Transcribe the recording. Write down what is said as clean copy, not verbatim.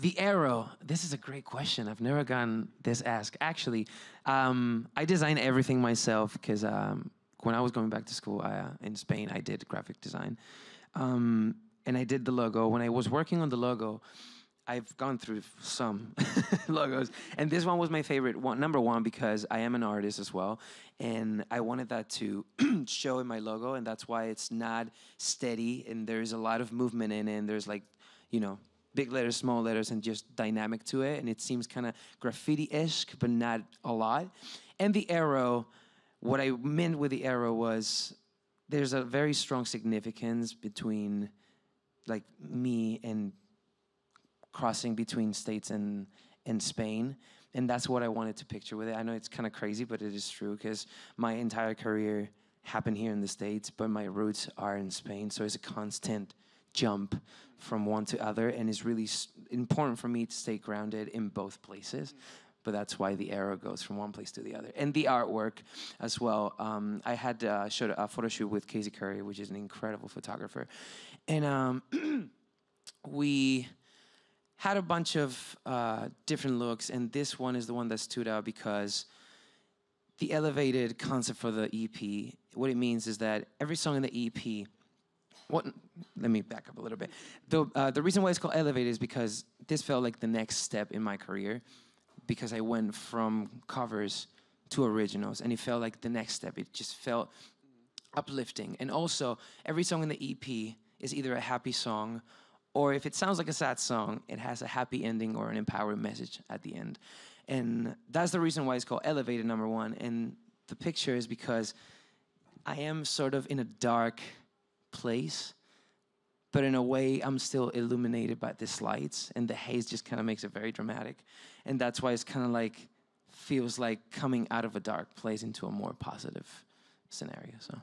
The arrow. This is a great question. I've never gotten this asked. Actually, I design everything myself because when I was going back to school in Spain, I did graphic design. And I did the logo. When I was working on the logo, I've gone through some logos, and this one was my favorite one, number one, because I am an artist as well, and I wanted that to show in my logo, and that's why it's not steady, and there's a lot of movement in it, and there's like, you know, big letters, small letters, and just dynamic to it, and it seems kind of graffiti-esque, but not a lot. And the arrow, what I meant with the arrow was there's a very strong significance between like me and crossing between states and Spain. And that's what I wanted to picture with it. I know it's kind of crazy, but it is true because my entire career happened here in the States, but my roots are in Spain. So it's a constant jump from one to other. And it's really important for me to stay grounded in both places. But that's why the arrow goes from one place to the other. And the artwork as well. I had showed a photo shoot with Casey Curry, which is an incredible photographer. And we had a bunch of different looks, and this one is the one that stood out because the elevated concept for the EP, what it means is that every song in the EP, let me back up a little bit. The reason why it's called Elevated is because this felt like the next step in my career, because I went from covers to originals, and it felt like the next step. It just felt uplifting. And also, every song in the EP is either a happy song, or if it sounds like a sad song, it has a happy ending or an empowering message at the end. And that's the reason why it's called Elevated, number one. And the picture is because I am sort of in a dark place, but in a way, I'm still illuminated by these lights, and the haze just kind of makes it very dramatic. And that's why it's kind of like, feels like coming out of a dark place into a more positive scenario, so.